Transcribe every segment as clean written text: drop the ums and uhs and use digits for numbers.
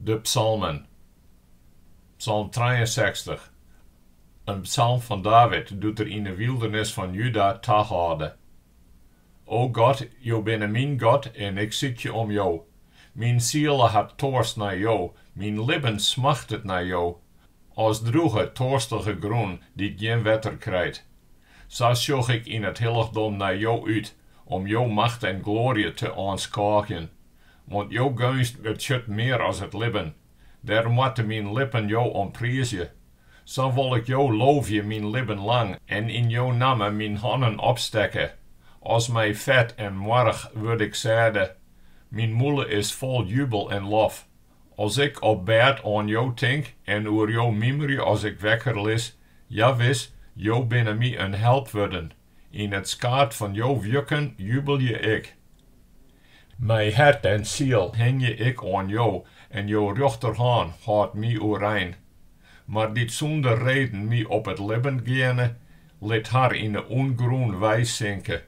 De psalmen. Psalm 63. Een psalm van David doet er in de wildernis van Juda te houden. O God, jou bent mijn God en ik zit je om jou. Mijn ziel had torst naar jou, mijn lippen smachtet naar jou. Als droege torstige groen die geen wetter krijgt. Zo zocht ik in het heiligdom naar jou uit, om jou macht en glorie te aanschouwen. Want jou gunst wordt meer als het lippen. Daarom moeten mijn lippen jou omprijzen. Zo wil ik jou loven mijn lippen lang, en in jouw naam mijn handen opstekken. Als mij vet en warrig word ik zeide. Mijn moele is vol jubel en lof. Als ik op bed aan jou denk, en oor jou memory als ik wekker lis, ja wis, jou binnen mij een help worden. In het skaat van jou wjukken jubel je ik. Mijn hart en ziel hang je ik aan jou, en jouw rechterhand houdt mij overeind. Maar dit zonder reden mij op het lippen gaan, liet haar in de ongroen wijs zinken.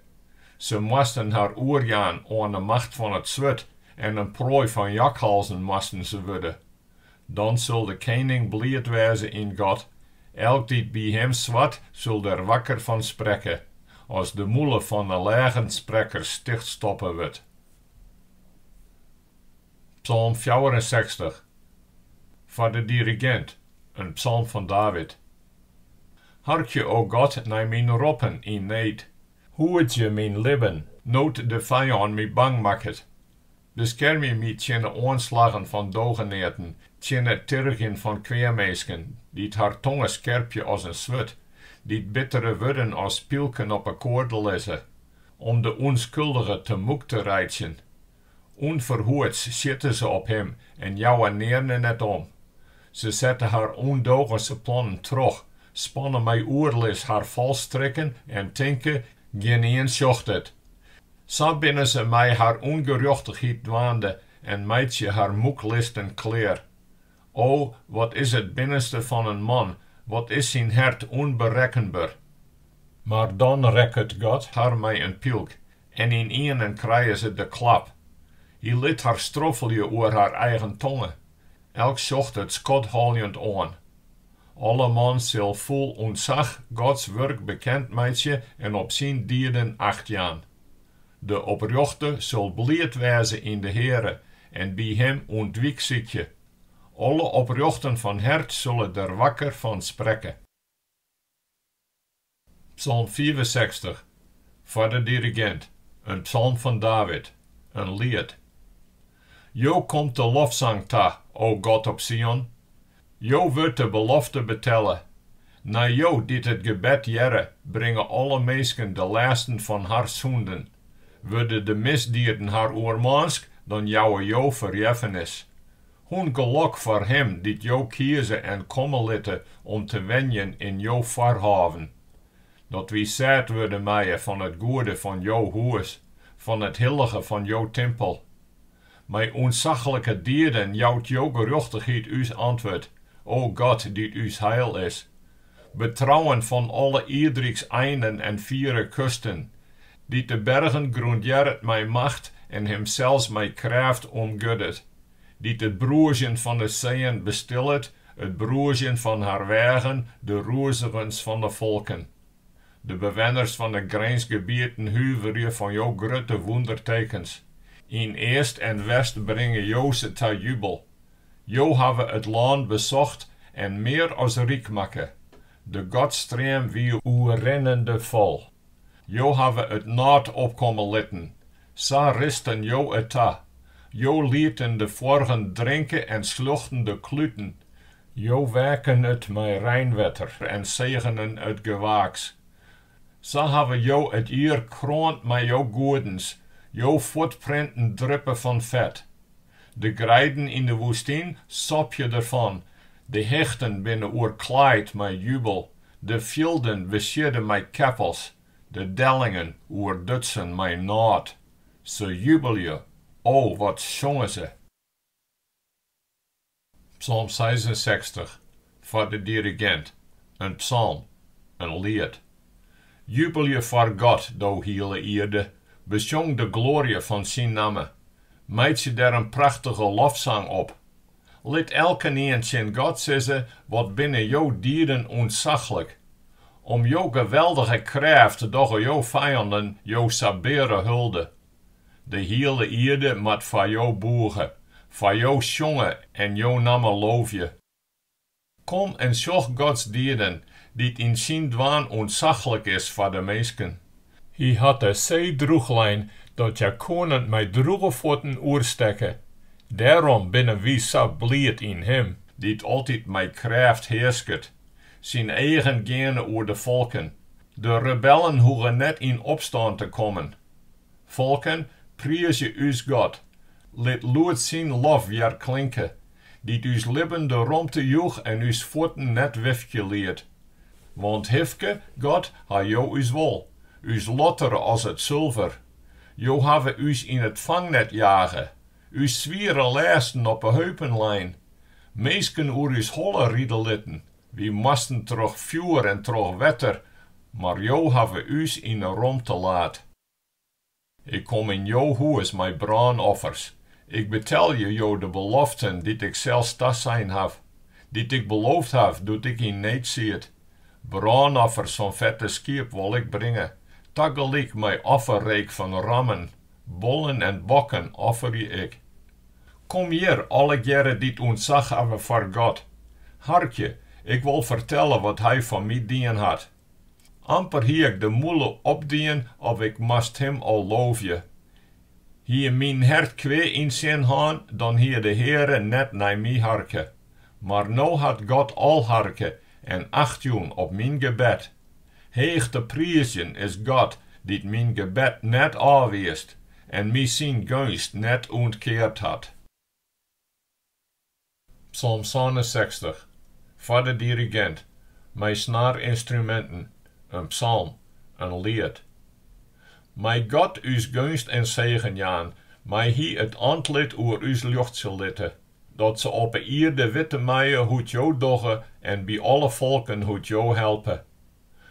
Ze moesten haar oorjaan aan de macht van het zwet, en een prooi van jakhalzen moesten ze worden. Dan zal de koning blijd wezen in God, elk die bij hem zwart, zal er wakker van spreken, als de moele van de lage spreker sticht stoppen wordt. Psalm 64. Voor de dirigent, een psalm van David. Hartje, o God, naar mijn roepen in neid. Hoed je mijn lippen, nood de vijand mij bang maakt. Bescherm je mij tegen aanslagen van dogeneten, tegen tirgen van kweermeesken, die haar tongen scherpje als een zwet, die bittere woorden als pielken op een koord lezen, om de onschuldige te moek te rijden. Onverhoeds zitten ze op hem en jou neerden net om. Ze zetten haar ondogense plannen terug, spannen mij oerlis haar valstrikken en denken, geen een zocht het. Zo binnen ze mij haar ongerechtigheid dwaande en meidje haar moeklisten kleer. O, wat is het binnenste van een man, wat is zijn hart onberekenbaar. Maar dan rekt God haar mij een pielk, en in enen krijgen ze de klap. Hij liet haar stroffelje oor haar eigen tongen. Elk zocht het schotholjend aan. Alle man zal vol ontzag Gods werk bekend meidje en op zijn dieren achtjaan. De oprechte zal blijd wezen in de Heere, en bij hem ontwiek ziekje. Alle oprechten van hart zullen er wakker van spreken. Psalm 64. Voor de dirigent, een psalm van David, een lied. Jo komt de lofzang ta, o God op Sion. Jo wordt de belofte betellen. Na jo dit het gebed jere, brengen alle mensen de lasten van haar zonden. Worden de misdierden haar oormaansk, dan jouwe jo verjeffenis. Hun geluk voor hem die jo kiezen en komen litten om te wenjen in jo verhaven. Dat wie zet worden mij van het goede van jo huis, van het heilige van jo tempel. Mijn onzaglijke dieren jouwt jo gerechtigheid us antwoord, o God die us heil is. Betrouwen van alle iedriks einden en vieren kusten, die de bergen grundjeret mijn macht en hemzelfs mijn kracht omguddet, die het broertjen van de zeeën bestillet, het broertjen van haar wegen, de roezigens van de volken. De bewoners van de grensgebieden huiveren van jouw grote wondertekens. In East en West brengen Jose te jubel. Jo hebben het land bezocht en meer als rijk maken. De Godstream wie uw rennende vol. Jo hebben het naad opkomen litten. Sa risten jo het ta. Jo lieten de vorgen drinken en sluchten de kluten. Jo werken het met rijnwetter en zegenen het gewaaks. Sa hebben jo het hier kroont met jo goedens. Jo voetprinten druppen van vet. De greiden in de woestijn sop je ervan. De hechten binnen oerkleid met jubel. De velden beschidden met keppels. De dellingen oerdutsen met naad. Ze jubel je. O, wat zongen ze. Psalm 66. Voor de dirigent. Een psalm. Een lied. Jubel je voor God, do hele eerde. Bezong de glorie van zijn namen. Meid je daar een prachtige lofzang op. Let elke eentje in God zeggen, wat binnen jouw dieren ontzaglijk. Om jouw geweldige kracht doch jouw vijanden jouw sabere hulde. De hele aarde moet voor jou boegen, voor jou jongen en jouw namen loof je. Kom en zocht Gods dieren, die in zijn dwaan ontzaglijk is voor de mensen. Hij had de zee droeglijn, dat je konent met droege voeten oerstekken. Daarom binnen wie zo blied in hem, die het altijd met kracht heersket. Zijn eigen gerne oer de volken. De rebellen hoeven net in opstand te komen. Volken, prijs je us God. Let lood zijn lof weer klinken. Die us lippen de romte joeg en us voeten net wifje leert. Want hefke, God, ha jou us wol. Us lotter als het zilver. Jo have us in het vangnet jagen. Us zwieren lasten op een heupenlijn. Meesken oer us holle riedelitten. Wie moesten terug vuur en terug wetter. Maar jo have us in een rom te laat. Ik kom in jouw huis met brandoffers. Ik betel je de beloften die ik zelfs tas zijn heb. Die ik beloofd heb, doet ik in niet ziet. Brandoffers van vette skiep wil ik brengen. Tegelijk mijn offerreek van rammen, bollen en bokken offer je ik. Kom hier, alle jaren die ontzag hebben voor God. Hartje, ik wil vertellen wat hij van mij dien had. Amper hier ik de moele opdien, of ik mast hem al loof je. Hier mijn hart kwee in zijn hand, dan hier de Heere net naar mij harke. Maar nou had God al harke, en achtjoen op mijn gebed. Heeg te prijzen is God, die mijn gebed net afweest, en mij zijn gunst net ontkeerd had. Psalm 60. Voor de dirigent, mijn snaarinstrumenten, een psalm, een lied. Mij God us gunst en zegen jaan, mij hij het antlit oer us lucht zal litten, dat ze op de witte meien hoed jou doggen en bij alle volken hoed jou helpen.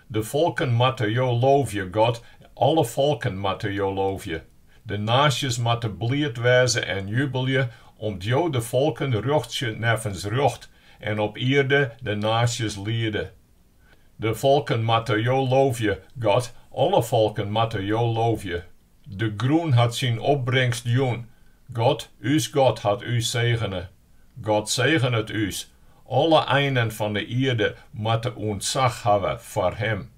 De volken moeten jou loofje, God, alle volken moeten jou loofje. De naties moeten blijd wezen en jubelje, om jou de volken ruchtje neffens rucht, en op de naties lieden. De volken moeten jou loofje, God, alle volken moeten jou loofje. De groen had zijn opbrengst joen. God, us God had u zegenen. God zegen het us. Alle einden van de aarde moeten ontzag hebben voor hem.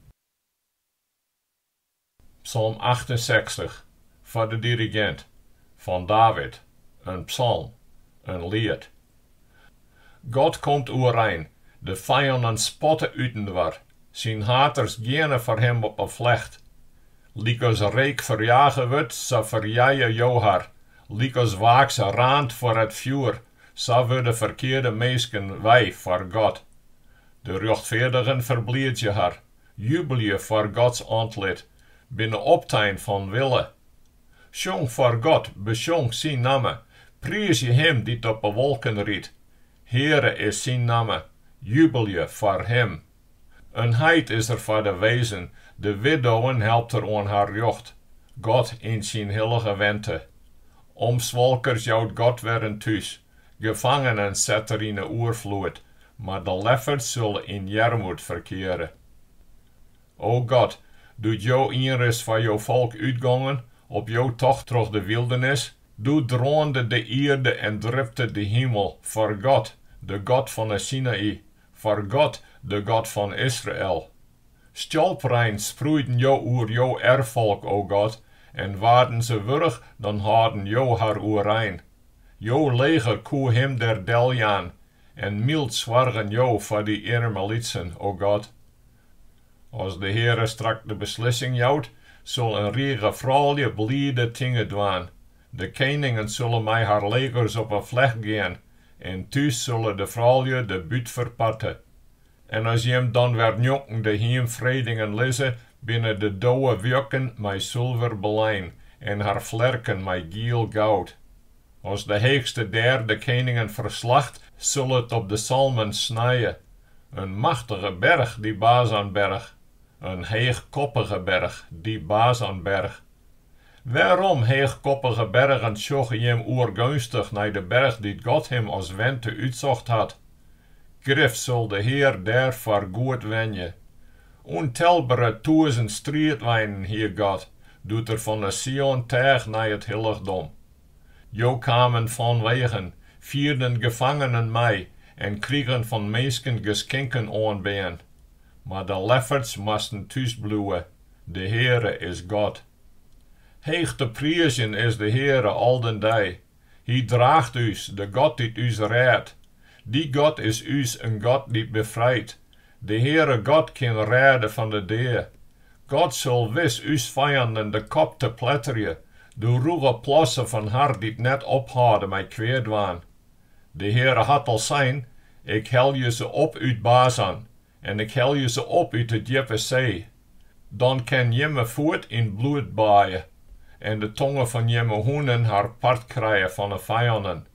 Psalm 68. Voor de dirigent. Van David. Een psalm. Een lied. God komt oerein. De vijanden spotten uitenwaar. Zijn haters gerne voor hem op een vlecht. Liek als reek verjagen wordt, zo verjagen jou haar. Liek als waakse raand voor het vuur, zo worden verkeerde meesken wij voor God. De rechtvaardigen verblied je haar. Jubel je voor Gods antlit, binnen optijn van wille. Sjong voor God, besjong zijn namen. Prijs je hem die op de wolken riet. Heere is zijn namen. Jubel je voor hem. Een heid is er voor de wezen, de widowen helpt er aan haar jocht. God in zijn heilige wente. Omzwalkers jouwt God weer thuis. Gevangenen zet er in de oervloed, maar de leffers zullen in jarmoed verkeren. O God, doet jou inrust voor jouw volk uitgangen, op jouw tocht terug de wildernis. Doe droonde de aarde en drifte de hemel, voor God, de God van de Sinaï, voor God, de God van Israël. Stjolprein sproeiden jou oer jouw erfvolk, o God, en waarden ze wurg, dan hadden jou haar oerein. Jouw leger koe hem der deljaan, en mild zwargen jou voor die Ermelitsen, o God. Als de Heere strak de beslissing jouwt, zal een riege vrouwje bliede dingen dwaan. De koningen zullen mij haar legers op een vlecht gaan, en thuis zullen de vrouwje de buit verpatten. En als je hem dan weer njokken de heemvredingen lezen, binnen de douwe wjokken mij zilver belijn, en haar vlerken mij giel goud. Als de heegste der de koningen verslacht, zal het op de salmen snijden. Een machtige berg, die Bazanberg. Een heegkoppige berg, die Bazanberg. Waarom heegkoppige bergen sjoegen hem oergunstig naar de berg die God hem als wente uitzocht had? Grif zal de Heer daar voor goed wenje. Ontelbare 1000 strijdwijnen hier God, doet er van de Sion taag naar het heiligdom. Jo kwamen van wegen, vierden gevangenen mij, en kriegen van meesken geschenken aanbeen. Maar de lefferts moesten thuis blijven. De Heere is God. Heeg te prijzen is de Heere al den dag. Hij draagt us, de God die us redt. Die God is us een God die bevrijdt. De Heere God kan redden van de dood. God zal wis us vijanden de kop te pletteren. De roege plassen van haar die net ophouden mij kwijt waan. De Heere had al zijn, ik hel je ze op uit Bazan, en ik hel je ze op uit de diepe zee. Dan kan je me voet in bloed baaien, en de tongen van je hoenen haar part krijgen van de vijanden.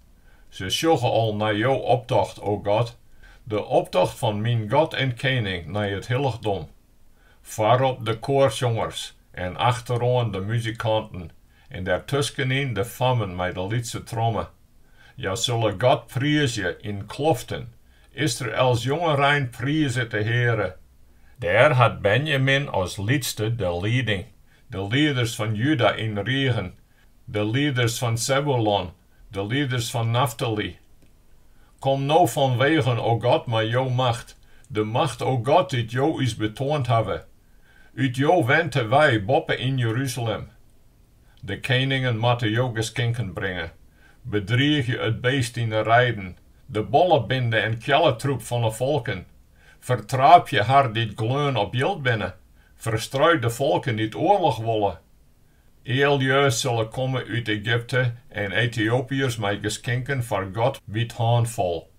Ze sjoegen al naar jouw optocht, o God, de optocht van mijn God en Koning naar het heiligdom. Voorop de koorzongers, en achterom de muzikanten, en daartussenin de fammen met de liedse trommen. Ja, zullen God prijzen in kloften. Israëls jongerein prijzen de Heere. Daar had Benjamin als liedste de leiding. De leiders van Juda in regen. De leiders van Zebulon. De leiders van Naphtali. Kom nou vanwege, o God, maar jouw macht. De macht, o God, die jou is betoond hebben. Uit jou wenten wij boppen in Jeruzalem. De koningen moeten jou geschenken brengen. Bedrieg je het beest in de rijden, de bollenbinde en kjelletroep van de volken. Vertraap je haar die gleun op jild binnen, verstruid de volken die oorlog willen. Eeljuist zullen komen uit Egypte en Ethiopiërs met geschenken voor God wit handvol.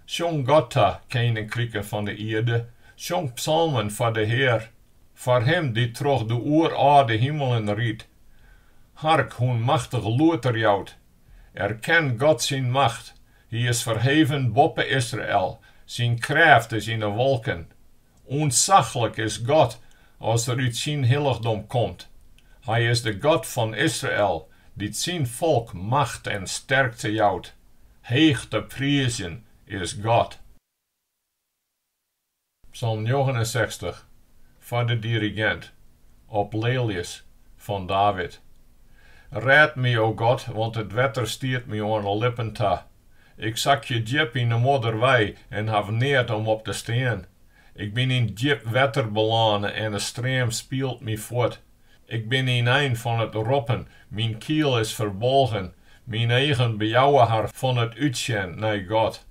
Zong Gotta, koninkrijken van de aarde, zong psalmen voor de Heer, voor hem die troch de oeraarde hemelen riet. Hark, hoe machtig loert jout. Erken God zijn macht. Hij is verheven boven Israël. Zijn kracht is in de wolken. Ontzaglijk is God als er uit zijn heiligdom komt. Hij is de God van Israël, die zijn volk macht en sterkte jouwt. Heeg te prijzen is God. Psalm 69 voor de dirigent op Lelius van David. Red me, o God, want het wetter stiert me aan de lippen ta. Ik zak je diep in de modderwei en heb niet om op te staan. Ik ben in diep wetter beladen en de stroom speelt me voort. Ik ben in een van het roppen, mijn kiel is verbolgen, mijn eigen bejouwen haar van het uitzien naar God.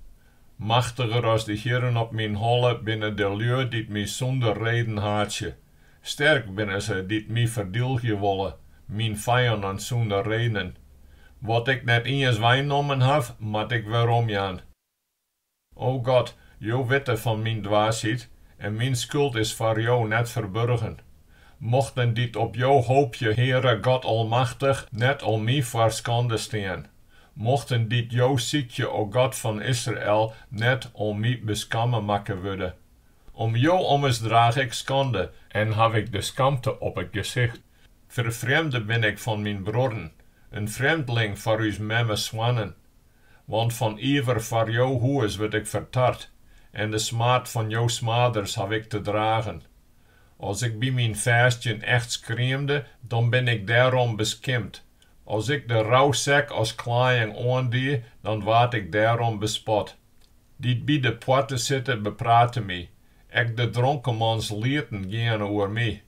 Machtiger als de Heeren op mijn holle binnen de lui die mij zonder reden haatje. Sterk binnen ze die mij verdilgen willen. Mijn vijanden zonder reden. Wat ik net eens wijnnomen heb, moet ik weer omgaan. O God, jou witte van mijn dwaasheid, en mijn schuld is voor jou net verborgen. Mochten dit op jou hoopje, Heere God Almachtig, net om mij voor schande staan. Mochten dit jou ziekje, o God van Israël, net om mij beskammen maken worden. Om jou ommers draag ik schande, en heb ik de schaamte op het gezicht. Vervreemde ben ik van mijn broeren, een vreemdeling voor uw memme zwanen. Want van iever voor jouw huis werd ik vertard, en de smaad van jouw smaders heb ik te dragen. Als ik bij mijn vastjen echt schreeuwde, dan ben ik daarom beschimd. Als ik de rouwzak als klaaiing aandie, dan word ik daarom bespot. Die bij de poorten zitten bepraten mij, ik de dronkenmans lieten gaan oor mij.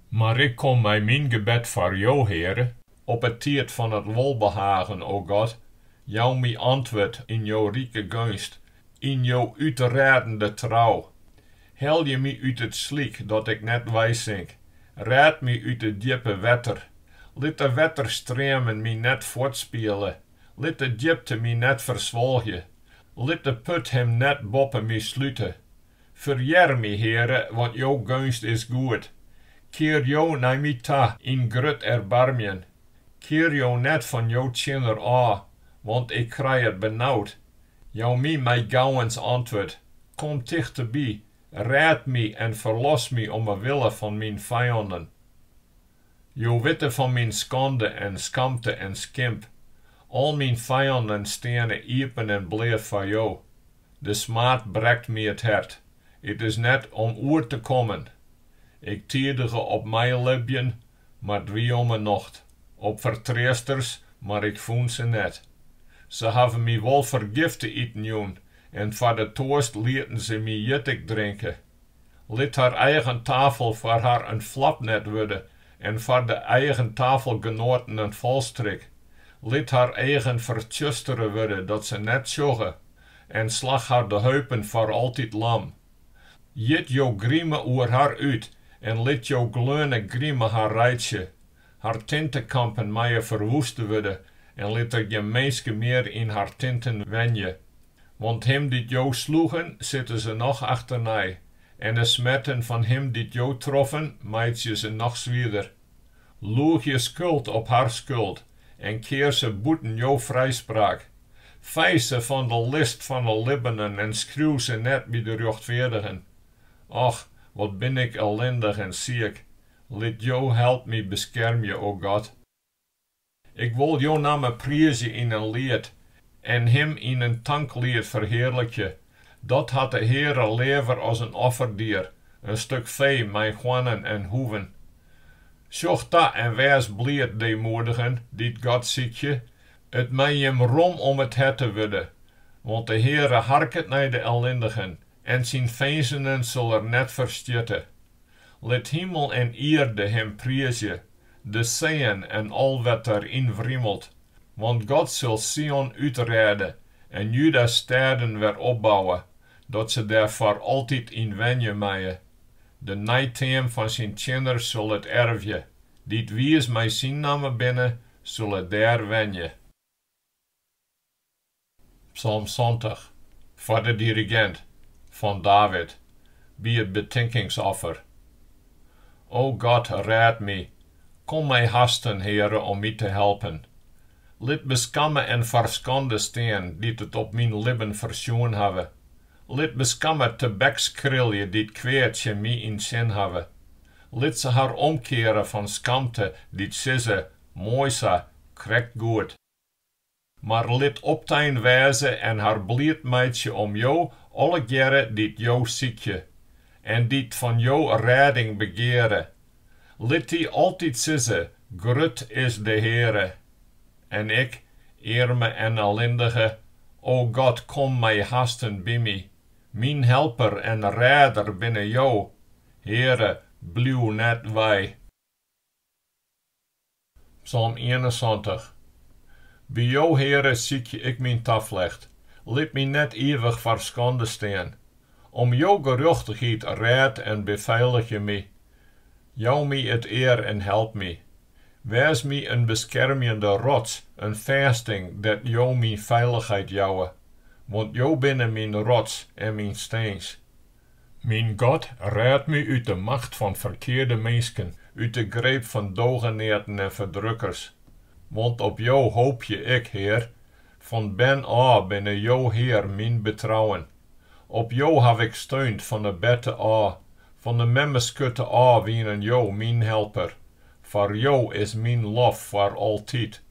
Maar ik kom bij mijn gebed voor jou, Heere, op het tijd van het welbehagen, o God, jou mij antwoord in jouw rieke gunst, in jouw uitredende trouw. Hel je mij uit het slik dat ik net wijzink, red mij uit de diepe wetter. Laat de wetterstromen mij net voortspelen, laat de diepte mij net verzwolgen, laat de put hem net boppen mij sluiten. Verjer mij, Heere, want jouw gunst is goed. Keer jou naar mij ta in grut erbarmien. Keer jou net van jouw tjener af, want ik krijg het benauwd. Jou mij mijn gauwens antwoord. Kom dichterbij, red mij en verlos mij om de wille van mijn vijanden. Jo witte van mijn schande en skamte en skimp. Al mijn vijanden stenen iepen en bleef voor jou. De smaad brekt me het hart. Het is net om oer te komen. Ik tiedige op mijn libjen, maar drie om een nacht. Op vertreesters, maar ik voel ze net. Ze hebben me wel vergifte eten joen, en voor de toast lieten ze me jittig drinken. Liet haar eigen tafel voor haar een flapnet worden, en voor de eigen tafelgenoten een valstrik. Liet haar eigen vertjusteren worden, dat ze net sjogge, en slag haar de heupen voor altijd lam. Jit jou grieme oer haar uit, en liet jou gleune grieme haar rijtje. Haar tintenkampen mij verwoesten worden, en liet er geen meisje meer in haar tinten wenje. Want hem die jou sloegen, zitten ze nog achternij, en de smetten van hem die jou troffen, meid je ze nog zwieder. Loeg je schuld op haar schuld, en keer ze boeten jou vrijspraak. Vijs ze van de list van de libbenen, en schreeuw ze net bij de rechtvaardigen. Och, wat ben ik ellendig en ziek. Let jou help me bescherm je, o God. Ik wil jou namen prijzen in een lied, en hem in een tanklied verheerlijkje. Dat had de Heere lever als een offerdier, een stuk vee, mijn gwannen en hoeven. Zocht dat en wees blied, deemoedigen, die God ziet je. Het mij hem rom om het het te worden, want de Heere harket naar de ellendigen, en zijn vijzenen zal er net verstitten. Let hemel en aarde hem prijzen, de zeeën en al wat erin wriemelt, want God zal Sion uitredden en Juda steden weer opbouwen, dat ze daar voor altijd in wenje maaien. De nijteem van zijn kinders zal het erfje, die het wies mij zijn namen binnen, zal het daar wenje. Psalm 20, voor de dirigent, van David, bij het betinkingsoffer. O God, raad me, kom mij hasten, Heere, om mij te helpen. Let beskammen en verschande steen, die het op mijn lippen verzoen hebben. Let beskammen te bekskrilje, die het kweetje mij in zin hebben. Let ze haar omkeren van skamte, die het zisse, moisa, krekt goed. Maar let optijn wijze en haar blied meidje om jou, alle keren die het jou ziekje, en die het van jou redding begeren. Let die altijd zisse, grut is de Heere. En ik, arme en ellendige, o God, kom mij hasten bij mij. Mijn helper en redder binnen jou. Heere, blijf net wij. Psalm 21. Bij jou, Heere, ziek ik mijn taflecht. Laat mij net eeuwig verschande staan. Om jou gerechtigheid red en beveilig je mij. Jou mij het eer en help mij. Wees mij een beschermende rots, een vesting, dat jou mijn veiligheid jouwe. Want jou binnen mijn rots en mijn steens. Mijn God, red mij uit de macht van verkeerde mensen, uit de greep van dogeneerten en verdrukkers. Want op jou hoop je ik, Heer. Van ben af binnen jou, Heer, mijn betrouwen. Op jou heb ik steund van de bette af, van de memmeskutte af wienen jou, mijn helper. Voor jou is mijn lof voor altijd.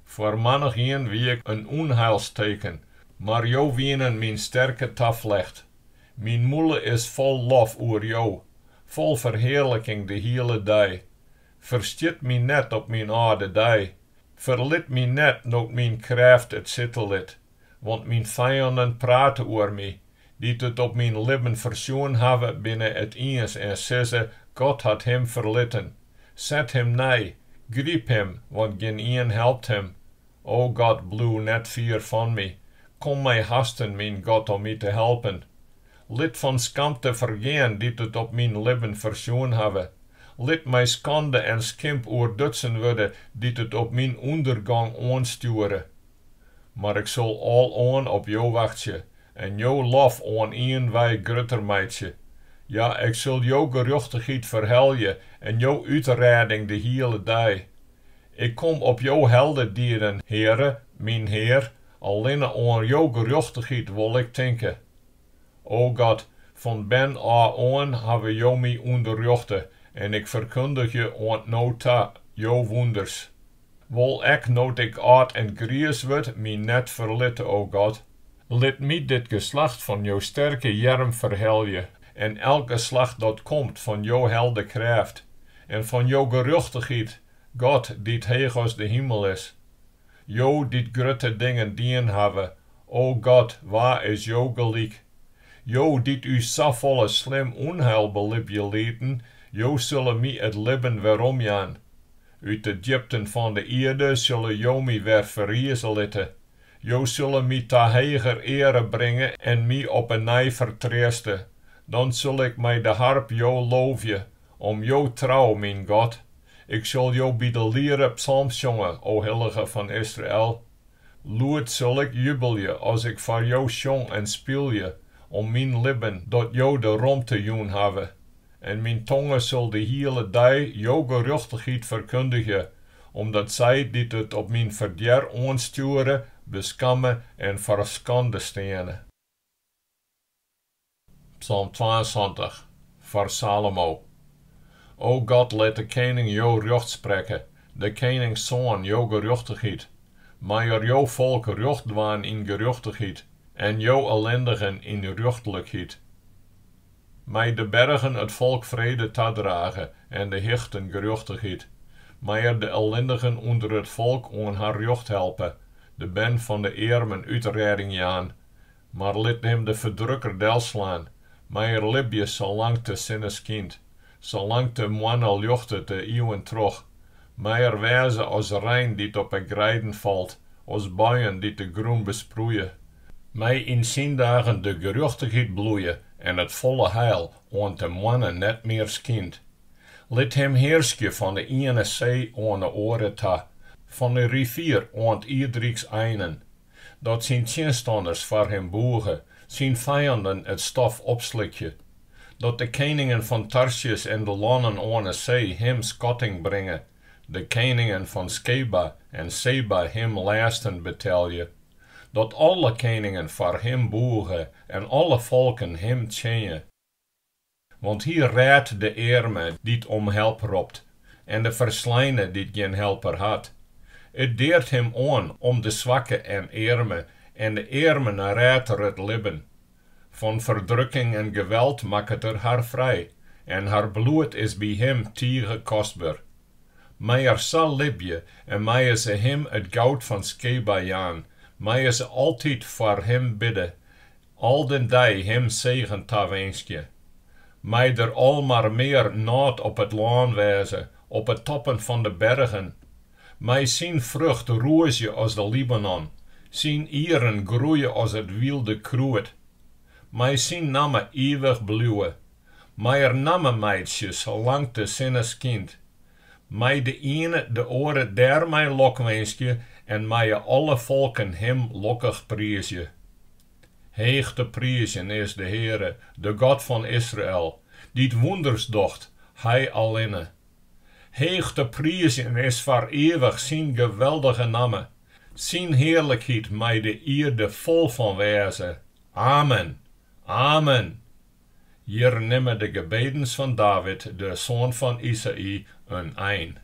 Voor manigeen wie ik een onheilsteken, maar jou wienen mijn sterke taflecht. Mijn moele is vol lof oer jou, vol verheerlijking de hele dag. Verstiet mij net op mijn oude dag. Verlit mij net nog mijn kracht het zittelit, want mijn vijanden praten oor mij, die het op mijn lippen verzoen hebben binnen het eens en zeggen, God had hem verlitten. Zet hem nij, griep hem, want geen een helpt hem. O God, bloe net vier van mij. Kom mij hasten, mijn God, om mij te helpen. Lid van skamte vergeen, die het op mijn lippen verzoen hebben. Lid mij schande en skimp oordutsen worden, die het op mijn ondergang aansturen. Maar ik zal al aan op jou wachten, en jou lof aan een wij grutter meidje. Ja, ik zal jou gerechtigheid verheljen, en jou uitredding de hele dag. Ik kom op jou heldendieren, Heere, mijn Heer, alleen aan jou gerechtigheid wil ik denken. O God, van ben aan hebben jou mij onderrichten, en ik verkondig je aan nou ta, jo wonders. Wol ek nood ik oud en gries word, mi net verlitten, o God. Let mij dit geslacht van jo sterke jerm verhelje, en elk geslacht dat komt van jo helde kracht, en van jo geruchtigheid, God, die heeg als de hemel is. Jo, die grote dingen dien hebben, o God, waar is jo gelijk? Jo, die u zo volle slim onheil belibje lieten, jo zullen mij het libben waarom jaan. Uit de diepten van de aarde zullen jo mij weer verriezen litten. Jo zullen mij ta heiger ere brengen en mij op een nij vertreesten. Dan zul ik mij de harp jo loofje, om jo trouw, mijn God. Ik zal jo bij de leren psalms zongen, o heilige van Israël. Lood zul ik jubelje, als ik voor jo zong en speelje, om mijn lippen, dat jo de rom te joen hebben. En mijn tongen zal de hele dag jo geruchtigheid verkondigen, omdat zij die het op mijn verdier aansturen, beskammen en verschande stenen. Psalm 22, voor Salomo. O God, let de koning jo recht spreken, de konings zoon jo geruchtigheid. Maar jo volk recht dwaan in geruchtigheid, en jo ellendigen in rechtelijkheid. Mij de bergen het volk vrede dragen en de hichten geruchtigheid. Maar de ellendigen onder het volk aan haar recht helpen, de ben van de eermen uitredding jaan. Maar let hem de verdrukker delslaan, maar libje zolang te sinnes kind, zolang te moanne luchte te eeuwen trog. Maar wijze als rein die op een grijden valt, als buien die te groen besproeien. Mij in zijn dagen de geruchtigheid bloeien en het volle heil aan te mannen net meer skint. Let hem heerschen van de ene zee aan de andere ta, van de rivier aan het iedriks einen. Dat zijn tegenstanders voor hem boegen, zijn vijanden het stof opslikje. Dat de koningen van Tarshish en de landen aan de zee hem schotting brengen, de koningen van Skeba en Seba hem lasten betelje. Dat alle koningen voor hem boegen en alle volken hem tjenen. Want hier raadt de eerme die om help roept, en de verslijne die geen helper had. Het deert hem aan om de zwakke en eerme, en de eerme raadt het libben. Van verdrukking en geweld maakt er haar vrij, en haar bloed is bij hem tegen kostbaar. Maar zal libje, en mij ze hem het goud van Skeba jaan, mij ze altijd voor hem bidden, al den dag hem zegen ta wenskje. Mij er al maar meer nood op het land wijzen, op het toppen van de bergen. Mij zien vrucht roosje als de Libanon, zien ieren groeien als het wilde kruid. Mij zien namen eeuwig bloeien, mij namen meidjes zolang te sinnes kind. Mij de ene de oren der mij lokwenskje, en mij alle volken hem lokkig prijsje. Heeg te prijzen is de Heere, de God van Israël, die het wonders docht, hij alleen. Heeg te prijzen is voor eeuwig zijn geweldige namen, zijn heerlijkheid mij de eerde vol van wijze. Amen. Amen. Hier nemen de gebedens van David, de zoon van Isaïe, een eind.